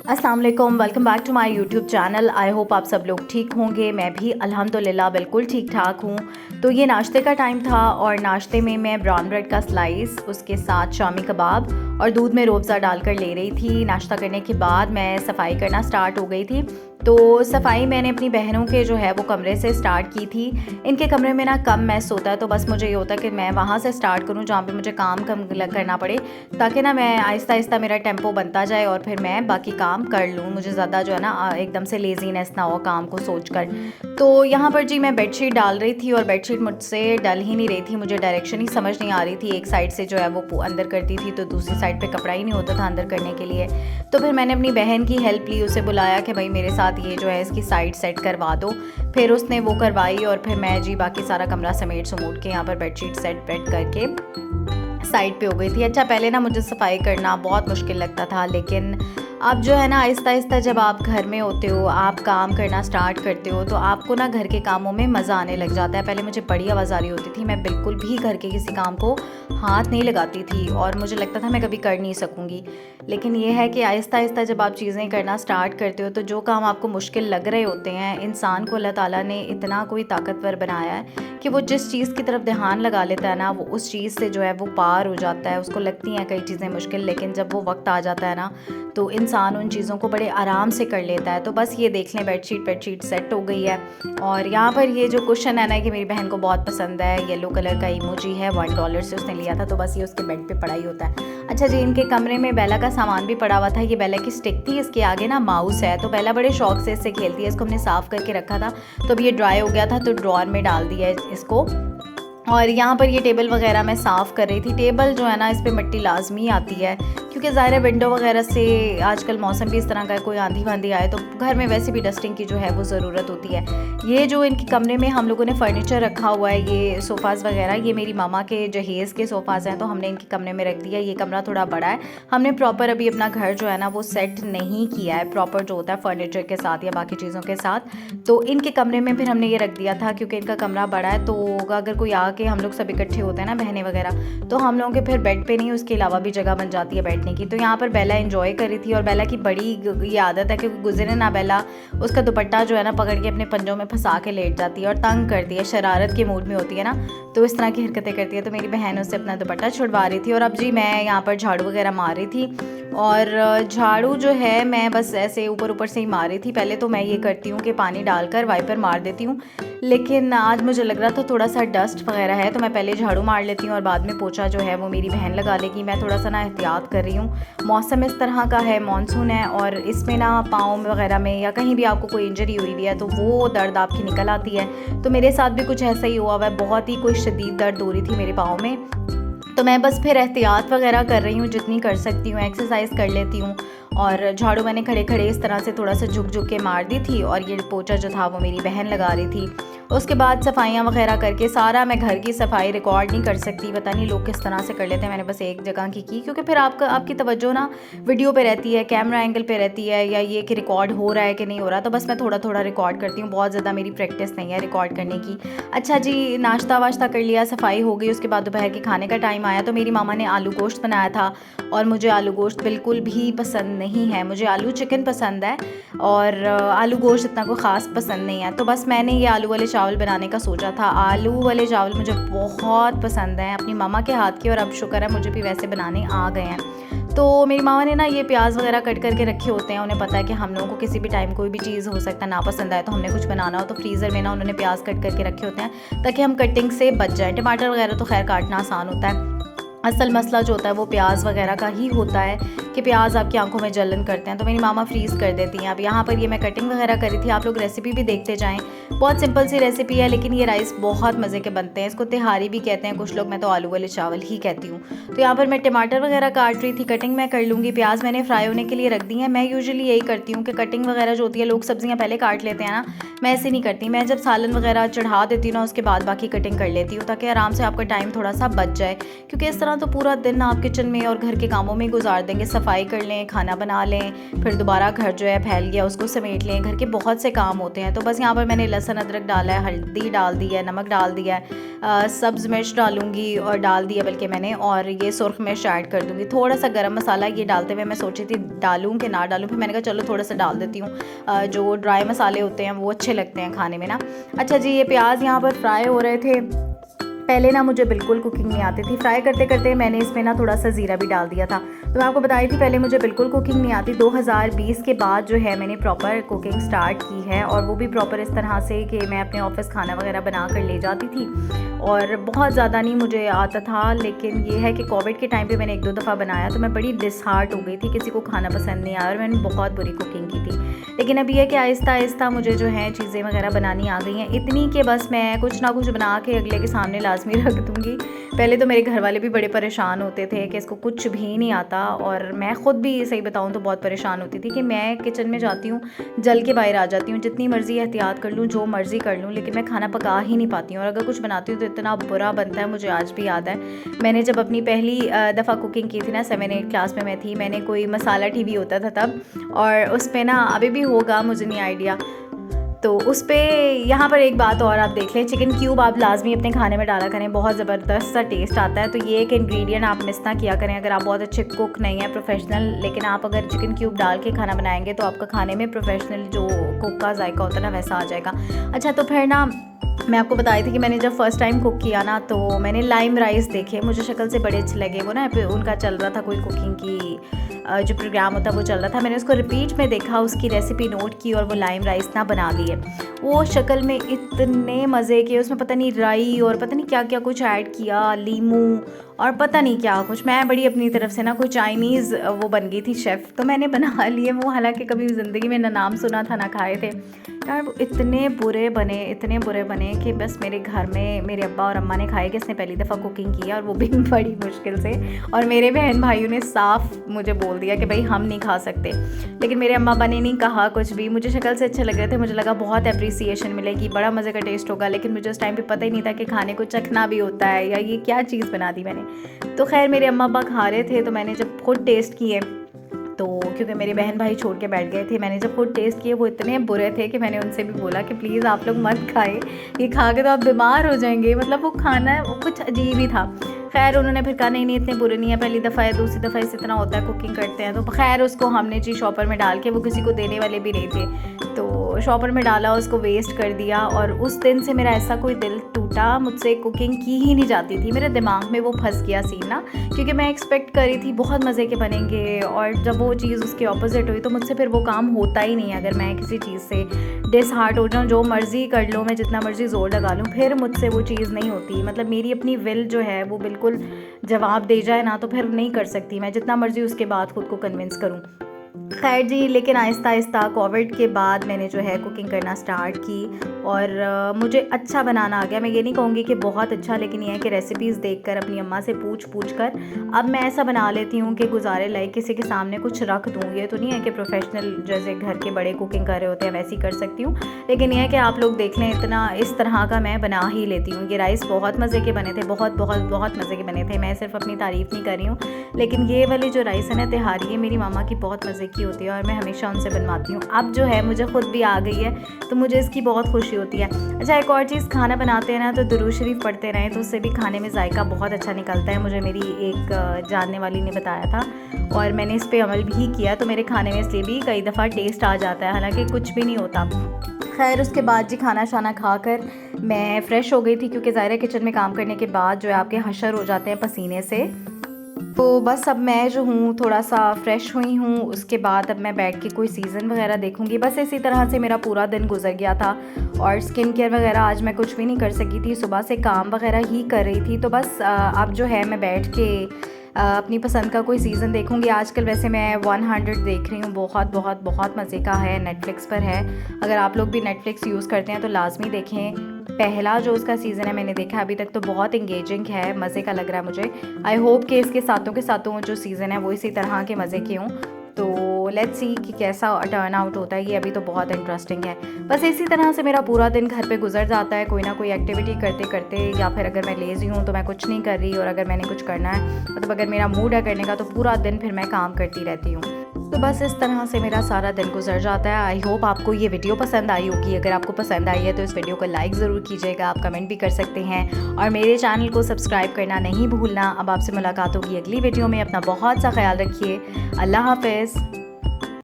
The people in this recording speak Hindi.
अस्सलाम वालेकुम, welcome back to my YouTube channel. I hope आप सब लोग ठीक होंगे। मैं भी अल्हम्दुलिल्लाह बिल्कुल ठीक ठाक हूँ। तो ये नाश्ते का टाइम था और नाश्ते में मैं ब्राउन ब्रेड का स्लाइस, उसके साथ शामी कबाब और दूध में रूअफ़ज़ा डालकर ले रही थी। नाश्ता करने के बाद मैं सफाई करना स्टार्ट हो गई थी। तो सफाई मैंने अपनी बहनों के जो है वो कमरे से स्टार्ट की थी। इनके कमरे में ना कम मैस होता है, तो बस मुझे ये होता है कि मैं वहाँ से स्टार्ट करूँ जहाँ पे मुझे काम कम करना पड़े, ताकि ना मैं आहिस्ता आहिस्ता मेरा टेम्पो बनता जाए और फिर मैं बाकी काम कर लूँ। मुझे ज़्यादा जो है ना एकदम से लेज़ीनेस ना हो काम को सोच कर। तो यहाँ पर जी मैं बेडशीट डाल रही थी और बेडशीट मुझसे डल ही नहीं रही थी। मुझे डायरेक्शन ही समझ नहीं आ रही थी। एक साइड से जो है वो अंदर करती थी तो दूसरी साइड पे कपड़ा ही नहीं होता था अंदर करने के लिए। तो फिर मैंने अपनी बहन की हेल्प ली, उसे बुलाया कि भाई मेरे साथ ये जो है इसकी साइड सेट करवा दो। फिर उसने वो करवाई और फिर मैं जी बाकी सारा कमरा समेट समूट के यहाँ पर बेडशीट सेट करके साइड पे हो गई थी। अच्छा, पहले ना मुझे सफाई करना बहुत मुश्किल लगता था, लेकिन अब जो है ना आहिस्ता आहिस्ता जब आप घर में होते हो, आप काम करना स्टार्ट करते हो, तो आपको ना घर के कामों में मज़ा आने लग जाता है। पहले मुझे बड़ी आवाज़ आ रही होती थी, मैं बिल्कुल भी घर के किसी काम को हाथ नहीं लगाती थी और मुझे लगता था मैं कभी कर नहीं सकूँगी। लेकिन ये है कि आहिस्ता आहिस्ता जब आप चीज़ें करना स्टार्ट करते हो, तो जो काम आपको मुश्किल लग रहे होते हैं, इंसान को अल्लाह ताला ने इतना कोई ताकतवर बनाया है कि वो जिस चीज़ की तरफ ध्यान लगा लेता है ना, वो उस चीज़ से जो है वो पार हो जाता है। उसको लगती हैं कई चीज़ें मुश्किल, लेकिन जब वो वक्त आ जाता है ना, तो इंसान उन चीज़ों को बड़े आराम से कर लेता है। तो बस ये देख लें, बेडशीट सेट हो गई है। और यहाँ पर ये जो कुशन है ना, कि मेरी बहन को बहुत पसंद है, येलो कलर का इमोजी है, $1 से उसने लिया था, तो बस ये उसके बेड पे पड़ा ही होता है। अच्छा जी, इनके कमरे में बेला का सामान भी पड़ा हुआ था। ये बेला की स्टिक थी, इसके आगे ना माउस है, तो बेला बड़े शौक से इससे खेलती है। इसको हमने साफ़ करके रखा था, तो अब ये ड्राई हो गया था तो ड्रॉअर में डाल दिया है इसको। और यहाँ पर ये टेबल वगैरह मैं साफ़ कर रही थी। टेबल जो है ना, इस पे मिट्टी लाजमी आती है, क्योंकि ज़ाहिर है विंडो वगैरह से आजकल मौसम भी इस तरह का है, कोई आंधी वांधी आए तो घर में वैसे भी डस्टिंग की जो है वो ज़रूरत होती है। ये जो इनके कमरे में हम लोगों ने फ़र्नीचर रखा हुआ है, ये सोफ़ाज़ वगैरह, ये मेरी मामा के जहेज़ के सोफ़ाज़ हैं, तो हमने इनके कमरे में रख दिया। ये कमरा थोड़ा बड़ा है, हमने प्रॉपर अभी अपना घर जो है ना वो सेट नहीं किया है प्रॉपर, जो होता है फ़र्नीचर के साथ या बाकी चीज़ों के साथ। तो इनके कमरे में फिर हमने ये रख दिया था, क्योंकि इनका कमरा बड़ा है, तो अगर कोई आके, हम लोग सब इकट्ठे होते हैं ना बहनें वगैरह, तो हम लोगों के फिर बेड पे नहीं, उसके अलावा भी जगह बन जाती है बैठने की। तो यहाँ पर बेला एंजॉय कर रही थी, और बेला की बड़ी ये आदत है कि गुजरे ना बेला, उसका दुपट्टा जो है ना पकड़ के अपने पंजों में फंसा के लेट जाती है और तंग करती है, शरारत के मूड में होती है ना, तो इस तरह की हरकतें करती है। तो मेरी बहन उससे अपना दुपट्टा छुड़वा रही थी और अब जी मैं यहाँ पर झाड़ू वगैरह मार रही थी। और झाड़ू जो है मैं बस ऐसे ऊपर ऊपर से ही मार रही थी। पहले तो मैं ये करती हूँ कि पानी डालकर वाइपर मार देती हूँ, लेकिन आज मुझे लग रहा था थोड़ा सा डस्ट वगैरह है, तो मैं पहले झाड़ू मार लेती हूँ और बाद में पोछा जो है वो मेरी बहन लगा लेगी। मैं थोड़ा सा ना एहतियात कर रही हूँ, मौसम इस तरह का है, मानसून है, और इसमें ना पाँव वगैरह में या कहीं भी आपको कोई इंजरी हुई है तो वो दर्द आपकी निकल आती है। तो मेरे साथ भी कुछ ऐसा ही हुआ हुआ है, बहुत ही कोई शदीद दर्द हो रही थी मेरे पाँव में। तो मैं बस फिर एहतियात वगैरह कर रही हूँ, जितनी कर सकती हूँ, एक्सरसाइज कर लेती हूँ। और झाड़ू मैंने खड़े खड़े इस तरह से थोड़ा सा झुक झुक के मार दी थी, और ये पोछा जो था वो मेरी बहन लगा रही थी। उसके बाद सफाइयाँ वगैरह करके सारा, मैं घर की सफाई रिकॉर्ड नहीं कर सकती, पता नहीं लोग किस तरह से कर लेते हैं, मैंने बस एक जगह की क्योंकि फिर आपकी तवज्जो ना वीडियो पे रहती है, कैमरा एंगल पे रहती है, या ये कि रिकॉर्ड हो रहा है कि नहीं हो रहा। तो बस मैं थोड़ा थोड़ा रिकॉर्ड करती हूँ, बहुत ज़्यादा मेरी प्रैक्टिस नहीं है रिकॉर्ड करने की। अच्छा जी, नाश्ता वाश्ता कर लिया, सफाई हो गई, उसके बाद दोपहर के खाने का टाइम आया, तो मेरी मामा ने आलू गोश्त बनाया था, और मुझे आलू गोश्त बिल्कुल भी पसंद नहीं है। मुझे आलू चिकन पसंद है और आलू गोश्त इतना कोई ख़ास पसंद नहीं है। तो बस मैंने ये आलू वाले चावल बनाने का सोचा था। आलू वाले चावल मुझे बहुत पसंद हैं अपनी मामा के हाथ के, और अब शुक्र है मुझे भी वैसे बनाने आ गए हैं। तो मेरी मामा ने ना ये प्याज वगैरह कट करके रखे होते हैं, उन्हें पता है कि हम लोगों को किसी भी टाइम कोई भी चीज़ हो सकता है ना पसंद आए, तो हमने कुछ बनाना हो तो फ्रीज़र में ना उन्होंने प्याज कट करके रखे होते हैं, ताकि हम कटिंग से बच जाएँ। टमाटर वगैरह तो खैर काटना आसान होता है, असल मसला जो होता है वो प्याज वगैरह का ही होता है कि प्याज आपकी आंखों में जलन करते हैं। तो मेरी मामा फ्रीज़ कर देती हैं। अब यहाँ पर ये मैं कटिंग वगैरह करी थी, आप लोग रेसिपी भी देखते जाएं, बहुत सिंपल सी रेसिपी है, लेकिन ये राइस बहुत मज़े के बनते हैं। इसको तिहारी भी कहते हैं कुछ लोग, मैं तो आलू वाले चावल ही कहती हूँ। तो यहाँ पर मैं टमाटर वगैरह काट रही थी, कटिंग मैं कर लूँगी। प्याज मैंने फ्राई होने के लिए रख दी है। मैं यूजुअली यही करती हूँ कि कटिंग वगैरह जो होती है, लोग सब्जियाँ पहले काट लेते हैं ना, मैं ऐसे नहीं करती। मैं जब सालन वगैरह चढ़ा देती हूँ ना, उसके बाद बाकी कटिंग कर लेती हूँ, ताकि आराम से आपका टाइम थोड़ा सा बच जाए, क्योंकि इस तरह ना तो पूरा दिन आप किचन में और घर के कामों में गुजार देंगे, सफाई कर लें, खाना बना लें, फिर दोबारा घर जो है फैल गया उसको समेट लें, घर के बहुत से काम होते हैं। तो बस यहाँ पर मैंने लहसुन अदरक डाला है, हल्दी डाल दी है, नमक डाल दिया है, सब्ज़ मिर्च डालूंगी और डाल दिया बल्कि मैंने, और ये सुर्ख मिर्च ऐड कर दूँगी, थोड़ा सा गरम मसाला। ये डालते हुए मैं सोची थी डालूँ कि ना डालूँ, फिर मैंने कहा चलो थोड़ा सा डाल देती हूँ, जो ड्राई मसाले होते हैं वो अच्छे लगते हैं खाने में ना। अच्छा जी, ये प्याज यहाँ पर फ्राई हो रहे थे। पहले ना मुझे बिल्कुल कुकिंग नहीं आती थी, फ्राई करते करते मैंने इसमें ना थोड़ा सा ज़ीरा भी डाल दिया था। तो मैं आपको बताई थी पहले मुझे बिल्कुल कुकिंग नहीं आती। 2020 के बाद जो है मैंने प्रॉपर कुकिंग स्टार्ट की है, और वो भी प्रॉपर इस तरह से कि मैं अपने ऑफिस खाना वगैरह बना कर ले जाती थी, और बहुत ज़्यादा नहीं मुझे आता था। लेकिन ये है कि कोविड के टाइम पे मैंने 1-2 दफ़ा बनाया तो मैं बड़ी डिसहार्ट हो गई थी, किसी को खाना पसंद नहीं आया और मैंने बहुत बुरी कुकिंग की थी। लेकिन अब ये है कि आहिस्ता आहिस्ता मुझे जो है चीज़ें वगैरह बनानी आ गई हैं, इतनी कि बस मैं कुछ ना कुछ बना के अगले के सामने लाजमी रख दूँगी। पहले तो मेरे घर वाले भी बड़े परेशान होते थे कि इसको कुछ भी नहीं आता, और मैं ख़ुद भी सही बताऊँ तो बहुत परेशान होती थी कि मैं किचन में जाती हूँ, जल के बाहर आ जाती हूँ, जितनी मर्ज़ी एहतियात कर लूँ, जो मर्ज़ी कर लूँ, लेकिन मैं खाना पका ही नहीं पाती हूँ, और अगर कुछ बनाती हूँ तो इतना बुरा बनता है। मुझे आज भी याद है, मैंने जब अपनी पहली दफ़ा कुकिंग की थी ना, 7-8 क्लास में मैं थी, मैंने कोई मसाला टीवी होता था तब, और उस पर ना अभी भी होगा मुझे नहीं आइडिया, तो उस पर यहाँ पर एक बात और आप देख लें, चिकन क्यूब आप लाजमी अपने खाने में डाला करें, बहुत ज़बरदस्त सा टेस्ट आता है। तो ये एक इंग्रेडिएंट आप मिस ना किया करें, अगर आप बहुत अच्छे कुक नहीं हैं प्रोफेशनल, लेकिन आप अगर चिकन क्यूब डाल के खाना बनाएंगे तो आपका खाने में प्रोफेशनल जो कुक का जायका होता है ना वैसा आ जाएगा। अच्छा, तो फिर ना मैं आपको बताई थी कि मैंने जब फर्स्ट टाइम कुक किया ना, तो मैंने लाइम राइस देखे, मुझे शक्ल से बड़े अच्छे लगे। वो ना उनका चल रहा था कोई कुकिंग की जो प्रोग्राम होता है वो चल रहा था, मैंने उसको रिपीट में देखा, उसकी रेसिपी नोट की और वो लाइम राइस ना बना लिए। वो शक्ल में इतने मज़े के, उसमें पता नहीं राई और पता नहीं क्या क्या कुछ ऐड किया, लीमू और पता नहीं क्या कुछ। मैं बड़ी अपनी तरफ से ना कोई चाइनीज़ वो बन गई थी शेफ़, तो मैंने बना लिए वो, हालांकि कभी ज़िंदगी में ना नाम सुना था ना खाए थे यार। वो इतने बुरे बने, इतने बुरे बने कि बस मेरे घर में मेरे अब्बा और अम्मा ने खाए कि इसने पहली दफ़ा कुकिंग की है, और वो भी बड़ी मुश्किल से, और मेरे बहन भाइयों ने साफ मुझे बोल दिया कि भाई हम नहीं खा सकते। लेकिन मेरे अम्मा अब्बा ने नहीं कहा कुछ भी, मुझे शक्ल से अच्छे लग रहे थे, मुझे लगा बहुत अप्रिसिएशन मिलेगी, बड़ा मज़े का टेस्ट होगा, लेकिन मुझे उस टाइम पे पता ही नहीं था कि खाने को चखना भी होता है, या ये क्या चीज़ बना दी मैंने। तो खैर मेरे अम्मा अब्बा खा रहे थे, तो मैंने जब खुद टेस्ट किए, तो क्योंकि मेरे बहन भाई छोड़ के बैठ गए थे, मैंने जब खुद टेस्ट किए वो इतने बुरे थे कि मैंने उनसे भी बोला कि प्लीज़ आप लोग मत खाएं, ये खा के तो आप बीमार हो जाएंगे। मतलब वो खाना वो कुछ अजीब ही था। खैर उन्होंने फिर कहा नहीं इतने बुरे नहीं है, पहली दफ़ा है, दूसरी दफ़ा इस इतना होता है कुकिंग करते हैं। तो खैर उसको हमने जी शॉपर में डाल के, वो किसी को देने वाले भी नहीं थे, तो शॉपर में डाला, उसको वेस्ट कर दिया। और उस दिन से मेरा ऐसा कोई दिल टूटा, मुझसे कुकिंग की ही नहीं जाती थी, मेरे दिमाग में वो फंस गया सीन ना, क्योंकि मैं एक्सपेक्ट करी थी बहुत मज़े के बनेंगे, और जब वो चीज़ उसके ऑपोजिट हुई तो मुझसे फिर वो काम होता ही नहीं। अगर मैं किसी चीज़ से डिसहार्ट हो जाऊँ, जो मर्ज़ी कर लो, मैं जितना मर्ज़ी ज़ोर लगा लूँ, फिर मुझसे वो चीज़ नहीं होती। मतलब मेरी अपनी विल जो है वो बिल्कुल जवाब दे जाए ना, तो फिर नहीं कर सकती मैं, जितना मर्ज़ी उसके बाद खुद को कन्विंस करूँ। खैर जी, लेकिन आहिस्ता आहिस्ता कोविड के बाद मैंने जो है कुकिंग करना स्टार्ट की, और मुझे अच्छा बनाना आ गया। मैं ये नहीं कहूँगी कि बहुत अच्छा, लेकिन ये है कि रेसिपीज़ देखकर अपनी अम्मा से पूछ कर अब मैं ऐसा बना लेती हूँ कि गुजारे लायक किसी के सामने कुछ रख दूँ। ये तो नहीं है कि प्रोफेशनल जैसे घर के बड़े कुकिंग कर रहे होते हैं वैसी कर सकती हूँ, लेकिन यह है कि आप लोग देख लें, इतना इस तरह का मैं बना ही लेती हूँ। ये राइस बहुत मज़े के बने थे, बहुत बहुत बहुत मज़े के बने थे। मैं सिर्फ अपनी तारीफ़ नहीं कर रही हूँ, लेकिन ये वाली जो राइस है ना तिहारी, ये मेरी मामा की बहुत मज़े की होती है, और मैं हमेशा उनसे बनवाती हूँ। अब जो है मुझे ख़ुद भी आ गई है, तो मुझे इसकी बहुत खुशी होती है। अच्छा, एक और चीज़, खाना बनाते हैं ना तो दुरूद शरीफ पढ़ते रहें, तो उससे भी खाने में जायका बहुत अच्छा निकलता है। मुझे मेरी एक जानने वाली ने बताया था, और मैंने इस पर अमल भी किया, तो मेरे खाने में इसलिए भी कई दफ़ा टेस्ट आ जाता है, हालांकि कुछ भी नहीं होता। खैर उसके बाद जी खाना शाना खाकर मैं फ़्रेश हो गई थी, क्योंकि ज़ाहिर किचन में काम करने के बाद जो है आपके हशर हो जाते हैं पसीने से। तो बस अब मैं जो हूँ थोड़ा सा फ़्रेश हुई हूँ, उसके बाद अब मैं बैठ के कोई सीज़न वगैरह देखूँगी। बस इसी तरह से मेरा पूरा दिन गुजर गया था, और स्किन केयर वगैरह आज मैं कुछ भी नहीं कर सकी थी, सुबह से काम वगैरह ही कर रही थी। तो बस अब जो है मैं बैठ के अपनी पसंद का कोई सीज़न देखूँगी। आजकल वैसे मैं 100 देख रही हूँ, बहुत बहुत बहुत मज़े का है, नेटफ्लिक्स पर है। अगर आप लोग भी नेटफ्लिक्स यूज़ करते हैं तो लाजमी देखें। पहला जो उसका सीज़न है मैंने देखा अभी तक, तो बहुत इंगेजिंग है, मज़े का लग रहा है मुझे। आई होप कि इसके साथों के साथों जो सीज़न है वो इसी तरह के मज़े के हों। तो लेट्स सी कि कैसा टर्न आउट होता है। ये अभी तो बहुत इंटरेस्टिंग है। बस इसी तरह से मेरा पूरा दिन घर पे गुजर जाता है, कोई ना कोई एक्टिविटी करते करते, या फिर अगर मैं लेज़ी हूँ तो मैं कुछ नहीं कर रही, और अगर मैंने कुछ करना है मतलब अगर मेरा मूड है करने का तो पूरा दिन फिर मैं काम करती रहती हूँ। तो बस इस तरह से मेरा सारा दिन गुजर जाता है। आई होप आपको ये वीडियो पसंद आई होगी। अगर आपको पसंद आई है तो इस वीडियो को लाइक ज़रूर कीजिएगा, आप कमेंट भी कर सकते हैं और मेरे चैनल को सब्सक्राइब करना नहीं भूलना। अब आपसे मुलाकात होगी अगली वीडियो में। अपना बहुत सा ख्याल रखिए। अल्लाह हाफ़िज़।